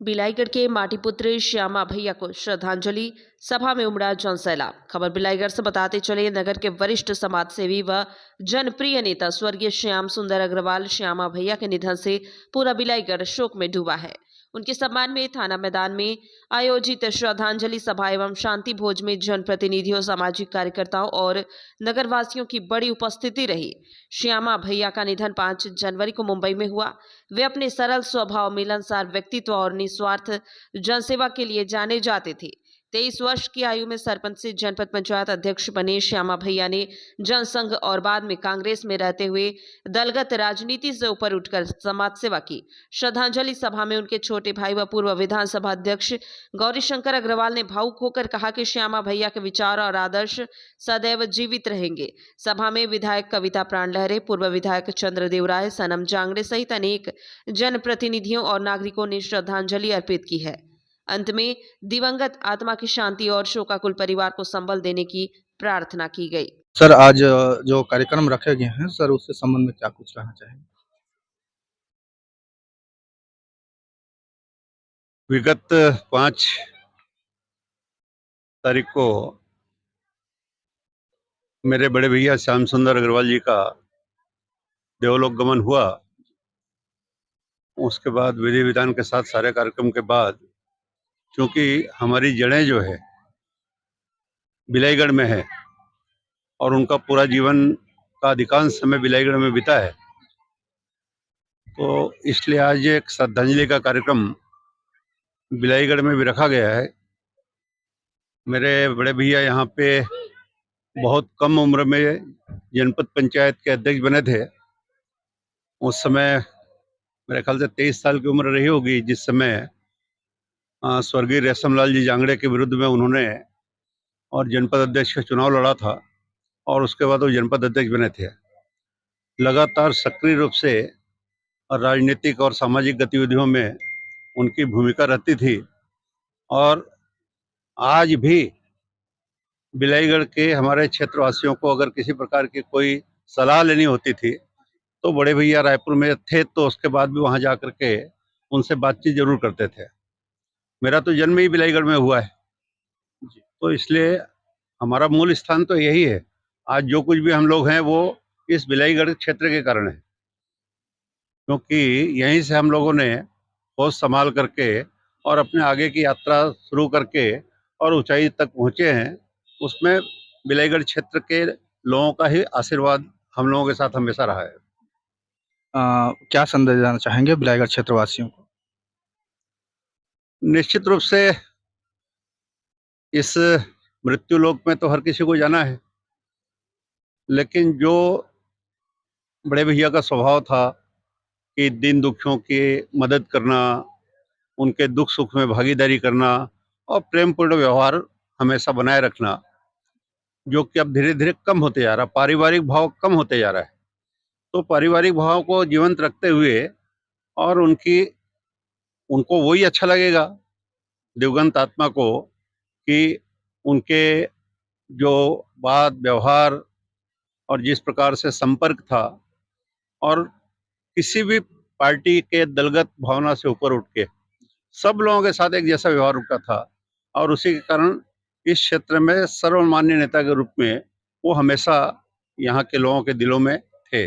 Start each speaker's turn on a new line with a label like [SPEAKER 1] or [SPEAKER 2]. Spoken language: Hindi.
[SPEAKER 1] बिलाईगढ़ के माटीपुत्र श्यामा भैया को श्रद्धांजलि सभा में उमड़ा जनसैलाब। खबर बिलाईगढ़ से बताते चले, नगर के वरिष्ठ समाज सेवी व जनप्रिय नेता स्वर्गीय श्याम सुंदर अग्रवाल श्यामा भैया के निधन से पूरा बिलाईगढ़ शोक में डूबा है। उनके सम्मान में थाना मैदान में आयोजित श्रद्धांजलि सभा एवं शांति भोज में जनप्रतिनिधियों, सामाजिक कार्यकर्ताओं और नगरवासियों की बड़ी उपस्थिति रही। श्यामा भैया का निधन 5 जनवरी को मुंबई में हुआ। वे अपने सरल स्वभाव, मिलनसार व्यक्तित्व और निस्वार्थ जनसेवा के लिए जाने जाते थे। 23 वर्ष की आयु में सरपंच से जनपद पंचायत अध्यक्ष बने श्यामा भैया ने जनसंघ और बाद में कांग्रेस में रहते हुए दलगत राजनीति से ऊपर उठकर समाज सेवा की। श्रद्धांजलि सभा में उनके छोटे भाई व पूर्व विधानसभा अध्यक्ष गौरीशंकर अग्रवाल ने भावुक होकर कहा कि श्यामा भैया के विचार और आदर्श सदैव जीवित रहेंगे। सभा में विधायक कविता प्राणलहरे, पूर्व विधायक चंद्रदेव राय, सनम जांगड़े सहित अनेक जनप्रतिनिधियों और नागरिकों ने श्रद्धांजलि अर्पित की है। अंत में दिवंगत आत्मा की शांति और शोकाकुल परिवार को संबल देने की प्रार्थना की गई।
[SPEAKER 2] सर, आज जो कार्यक्रम रखे गए हैं सर, उसके संबंध में क्या कुछ कहना चाहेंगे?
[SPEAKER 3] विगत 5 तारीख को मेरे बड़े भैया श्याम सुंदर अग्रवाल जी का देवलोक गमन हुआ। उसके बाद विधि विधान के साथ सारे कार्यक्रम के बाद, क्योंकि हमारी जड़ें जो है बिलाईगढ़ में है और उनका पूरा जीवन का अधिकांश समय बिलाईगढ़ में बीता है, तो इसलिए आज एक श्रद्धांजलि का कार्यक्रम बिलाईगढ़ में भी रखा गया है। मेरे बड़े भैया यहाँ पे बहुत कम उम्र में जनपद पंचायत के अध्यक्ष बने थे। उस समय मेरे ख्याल से 23 साल की उम्र रही होगी, जिस समय स्वर्गीय रेशमलाल जी जांगड़े के विरुद्ध में उन्होंने और जनपद अध्यक्ष का चुनाव लड़ा था और उसके बाद वो जनपद अध्यक्ष बने थे। लगातार सक्रिय रूप से राजनीतिक और सामाजिक गतिविधियों में उनकी भूमिका रहती थी और आज भी बिलाईगढ़ के हमारे क्षेत्रवासियों को अगर किसी प्रकार की कोई सलाह लेनी होती थी तो बड़े भैया रायपुर में थे, तो उसके बाद भी वहाँ जा कर के उनसे बातचीत जरूर करते थे। मेरा तो जन्म ही बिलाईगढ़ में हुआ है, तो इसलिए हमारा मूल स्थान तो यही है। आज जो कुछ भी हम लोग हैं वो इस बिलाईगढ़ क्षेत्र के कारण है, क्योंकि यहीं से हम लोगों ने होश संभाल करके और अपने आगे की यात्रा शुरू करके और ऊंचाई तक पहुँचे हैं। उसमें बिलाईगढ़ क्षेत्र के लोगों का ही आशीर्वाद हम लोगों के साथ हमेशा रहा है।
[SPEAKER 2] क्या संदेश देना चाहेंगे बिलाईगढ़ क्षेत्रवासियों को?
[SPEAKER 3] निश्चित रूप से इस मृत्यु लोक में तो हर किसी को जाना है, लेकिन जो बड़े भैया का स्वभाव था कि दीन दुखियों की मदद करना, उनके दुख सुख में भागीदारी करना और प्रेमपूर्ण व्यवहार हमेशा बनाए रखना, जो कि अब धीरे धीरे कम होते जा रहा है। पारिवारिक भाव कम होते जा रहा है, तो पारिवारिक भाव को जीवंत रखते हुए और उनको वही अच्छा लगेगा दिवंगत आत्मा को कि उनके जो बात व्यवहार और जिस प्रकार से संपर्क था और किसी भी पार्टी के दलगत भावना से ऊपर उठ के सब लोगों के साथ एक जैसा व्यवहार उनका था और उसी के कारण इस क्षेत्र में सर्वमान्य नेता के रूप में वो हमेशा यहाँ के लोगों के दिलों में थे।